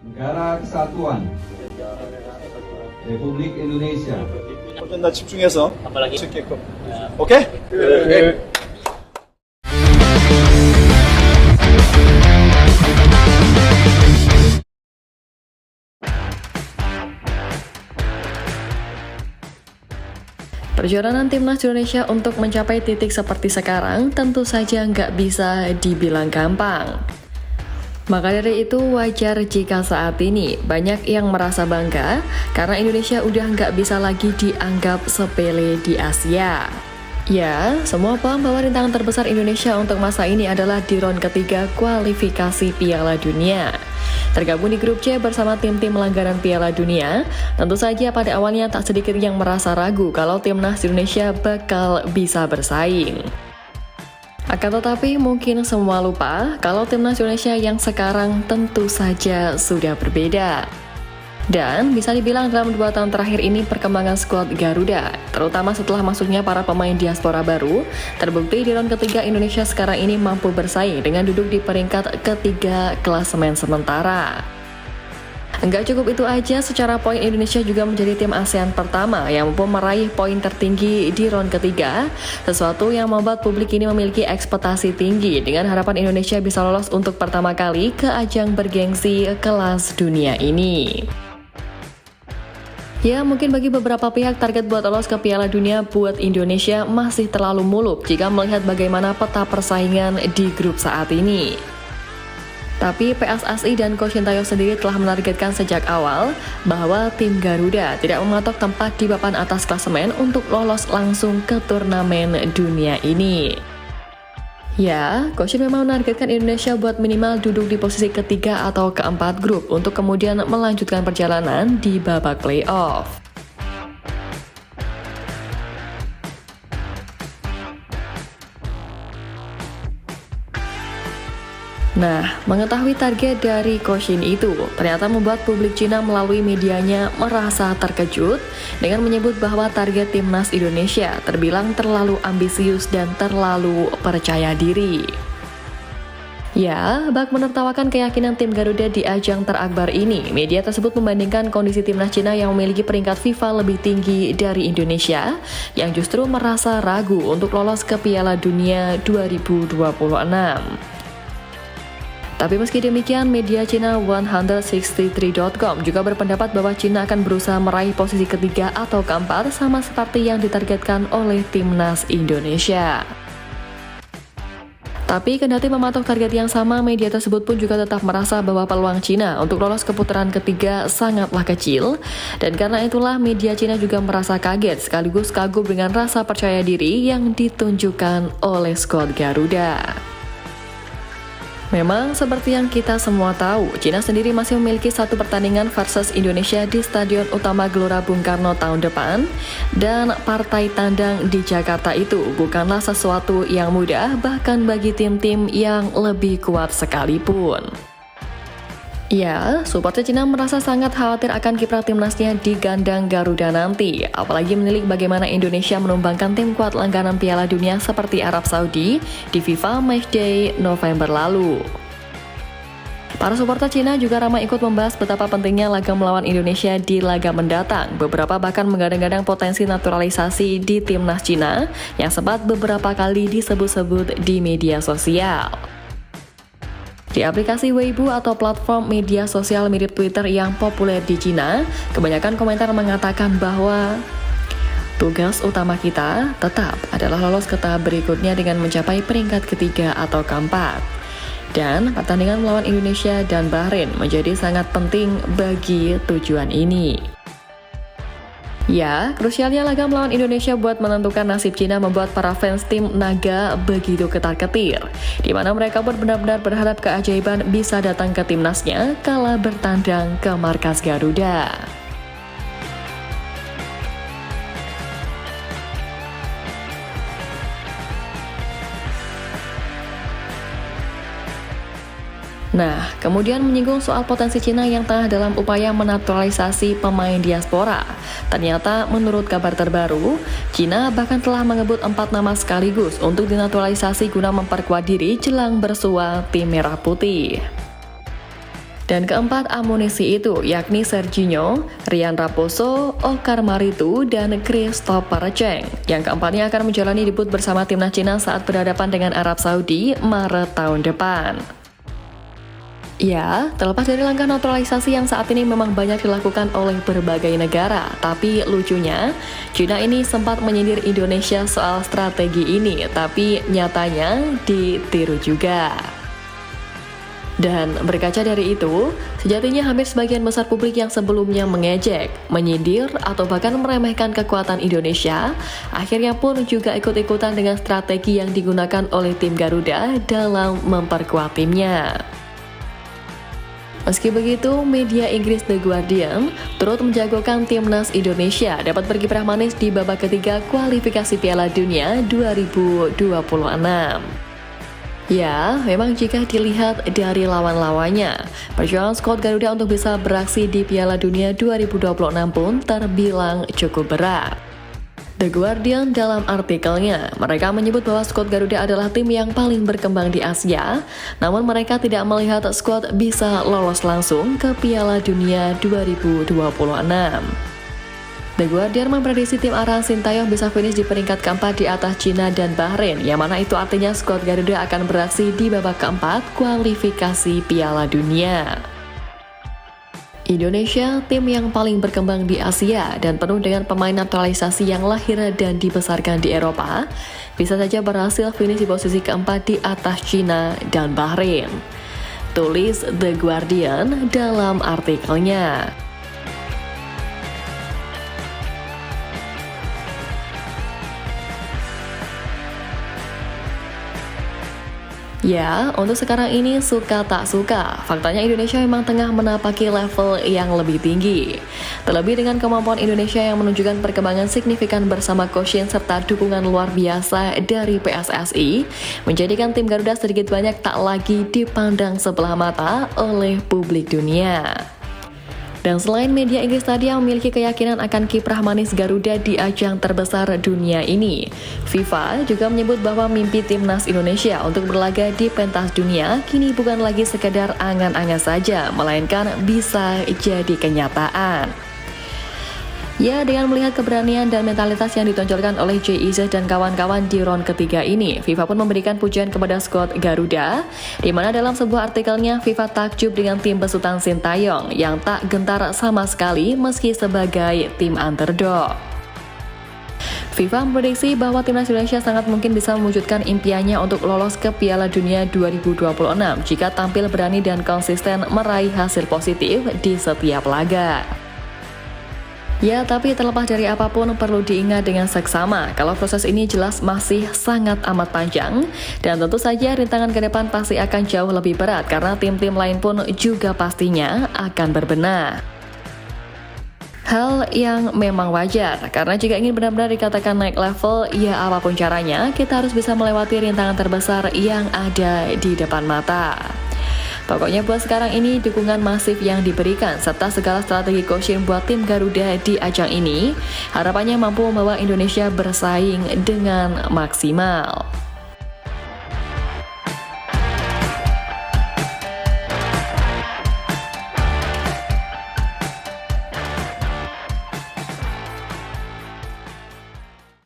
Negara Kesatuan Republik Indonesia. 좀 더 집중해서 할 수 있게끔. 오케이? Perjalanan timnas Indonesia untuk mencapai titik seperti sekarang tentu saja nggak bisa dibilang gampang. Maka dari itu wajar jika saat ini banyak yang merasa bangga karena Indonesia udah nggak bisa lagi dianggap sepele di Asia. Ya, semua paham bahwa rintangan terbesar Indonesia untuk masa ini adalah di round ketiga kualifikasi Piala Dunia. Tergabung di grup C bersama tim-tim langganan Piala Dunia, tentu saja pada awalnya tak sedikit yang merasa ragu kalau timnas Indonesia bakal bisa bersaing. Akan tetapi mungkin semua lupa kalau timnas Indonesia yang sekarang tentu saja sudah berbeda. Dan bisa dibilang dalam 2 tahun terakhir ini perkembangan skuad Garuda, terutama setelah masuknya para pemain diaspora baru, terbukti di round ketiga Indonesia sekarang ini mampu bersaing dengan duduk di peringkat ketiga klasemen sementara. Enggak cukup itu aja, secara poin Indonesia juga menjadi tim ASEAN pertama yang mampu meraih poin tertinggi di round ketiga, sesuatu yang membuat publik ini memiliki ekspektasi tinggi dengan harapan Indonesia bisa lolos untuk pertama kali ke ajang bergengsi kelas dunia ini. Ya, mungkin bagi beberapa pihak target buat lolos ke Piala Dunia buat Indonesia masih terlalu muluk jika melihat bagaimana peta persaingan di grup saat ini. Tapi PSSI dan Coach Sintayong sendiri telah menargetkan sejak awal bahwa tim Garuda tidak mematok tempat di papan atas klasemen untuk lolos langsung ke turnamen dunia ini. Ya, Coach memang menargetkan Indonesia buat minimal duduk di posisi ketiga atau keempat grup untuk kemudian melanjutkan perjalanan di babak playoff. Nah, mengetahui target dari Coach Shin itu ternyata membuat publik Cina melalui medianya merasa terkejut dengan menyebut bahwa target timnas Indonesia terbilang terlalu ambisius dan terlalu percaya diri. Ya, bak menertawakan keyakinan tim Garuda di ajang terakbar ini, media tersebut membandingkan kondisi timnas Cina yang memiliki peringkat FIFA lebih tinggi dari Indonesia yang justru merasa ragu untuk lolos ke Piala Dunia 2026. Tapi meski demikian, media Cina 163.com juga berpendapat bahwa Cina akan berusaha meraih posisi ketiga atau keempat sama seperti yang ditargetkan oleh timnas Indonesia. Tapi kendati mematok target yang sama, media tersebut pun juga tetap merasa bahwa peluang Cina untuk lolos ke putaran ketiga sangatlah kecil. Dan karena itulah media Cina juga merasa kaget sekaligus kagum dengan rasa percaya diri yang ditunjukkan oleh skuad Garuda. Memang seperti yang kita semua tahu, Cina sendiri masih memiliki 1 pertandingan versus Indonesia di Stadion Utama Gelora Bung Karno tahun depan. Dan partai tandang di Jakarta itu bukanlah sesuatu yang mudah bahkan bagi tim-tim yang lebih kuat sekalipun. Ya, supporter Cina merasa sangat khawatir akan kiprah timnasnya di gandang Garuda nanti. Apalagi menilik bagaimana Indonesia menumbangkan tim kuat langganan Piala Dunia seperti Arab Saudi di FIFA Matchday November lalu. Para supporter Cina juga ramai ikut membahas betapa pentingnya laga melawan Indonesia di laga mendatang. Beberapa bahkan menggadang-gadang potensi naturalisasi di timnas Cina yang sempat beberapa kali disebut-sebut di media sosial. Di aplikasi Weibo atau platform media sosial mirip Twitter yang populer di Cina, kebanyakan komentar mengatakan bahwa tugas utama kita tetap adalah lolos ke tahap berikutnya dengan mencapai peringkat ketiga atau keempat. Dan pertandingan melawan Indonesia dan Bahrain menjadi sangat penting bagi tujuan ini. Ya, krusialnya laga melawan Indonesia buat menentukan nasib Cina membuat para fans tim naga begitu ketar-ketir, di mana mereka pun benar-benar berharap keajaiban bisa datang ke timnasnya kala bertandang ke markas Garuda. Nah, kemudian menyinggung soal potensi Cina yang tengah dalam upaya menaturalisasi pemain diaspora. Ternyata menurut kabar terbaru, Cina bahkan telah mengebut 4 nama sekaligus untuk dinaturalisasi guna memperkuat diri jelang bersua tim merah putih. Dan keempat amunisi itu yakni Serginho, Ryan Raposo, Oskar Maritu, dan Christopher Cheng. Yang keempatnya akan menjalani debut bersama timnas Cina saat berhadapan dengan Arab Saudi Maret tahun depan. Ya, terlepas dari langkah naturalisasi yang saat ini memang banyak dilakukan oleh berbagai negara, tapi lucunya, Cina ini sempat menyindir Indonesia soal strategi ini, tapi nyatanya ditiru juga. Dan berkaca dari itu, sejatinya hampir sebagian besar publik yang sebelumnya mengejek, menyindir, atau bahkan meremehkan kekuatan Indonesia, akhirnya pun juga ikut-ikutan dengan strategi yang digunakan oleh tim Garuda dalam memperkuat timnya. Meski begitu, media Inggris The Guardian turut menjagokan timnas Indonesia dapat berkiprah manis di babak ketiga kualifikasi Piala Dunia 2026. Ya, memang jika dilihat dari lawan-lawannya, perjuangan skuad Garuda untuk bisa beraksi di Piala Dunia 2026 pun terbilang cukup berat. The Guardian dalam artikelnya, mereka menyebut bahwa skuad Garuda adalah tim yang paling berkembang di Asia, namun mereka tidak melihat skuad bisa lolos langsung ke Piala Dunia 2026. The Guardian memprediksi tim arahan Sintayong bisa finish di peringkat keempat di atas Cina dan Bahrain, yang mana itu artinya skuad Garuda akan beraksi di babak keempat kualifikasi Piala Dunia. Indonesia, tim yang paling berkembang di Asia dan penuh dengan pemain naturalisasi yang lahir dan dibesarkan di Eropa, bisa saja berhasil finish di posisi keempat di atas Cina dan Bahrain. Tulis The Guardian dalam artikelnya. Ya, untuk sekarang ini suka tak suka, faktanya Indonesia memang tengah menapaki level yang lebih tinggi. Terlebih dengan kemampuan Indonesia yang menunjukkan perkembangan signifikan bersama Coach Shin serta dukungan luar biasa dari PSSI, menjadikan tim Garuda sedikit banyak tak lagi dipandang sebelah mata oleh publik dunia. Dan selain media Inggris tadi yang memiliki keyakinan akan kiprah manis Garuda di ajang terbesar dunia ini, FIFA juga menyebut bahwa mimpi timnas Indonesia untuk berlaga di pentas dunia kini bukan lagi sekedar angan-angan saja, melainkan bisa jadi kenyataan. Ya, dengan melihat keberanian dan mentalitas yang ditonjolkan oleh JIZ dan kawan-kawan di round ketiga ini, FIFA pun memberikan pujian kepada skuad Garuda, di mana dalam sebuah artikelnya FIFA takjub dengan tim besutan Sintayong yang tak gentar sama sekali meski sebagai tim underdog. FIFA memprediksi bahwa timnas Indonesia sangat mungkin bisa mewujudkan impiannya untuk lolos ke Piala Dunia 2026 jika tampil berani dan konsisten meraih hasil positif di setiap laga. Ya, tapi terlepas dari apapun perlu diingat dengan seksama kalau proses ini jelas masih sangat amat panjang dan tentu saja rintangan ke depan pasti akan jauh lebih berat karena tim-tim lain pun juga pastinya akan berbenah. Hal yang memang wajar karena jika ingin benar-benar dikatakan naik level, ya apapun caranya kita harus bisa melewati rintangan terbesar yang ada di depan mata. Pokoknya buat sekarang ini dukungan masif yang diberikan serta segala strategi coaching buat tim Garuda di ajang ini harapannya mampu membawa Indonesia bersaing dengan maksimal.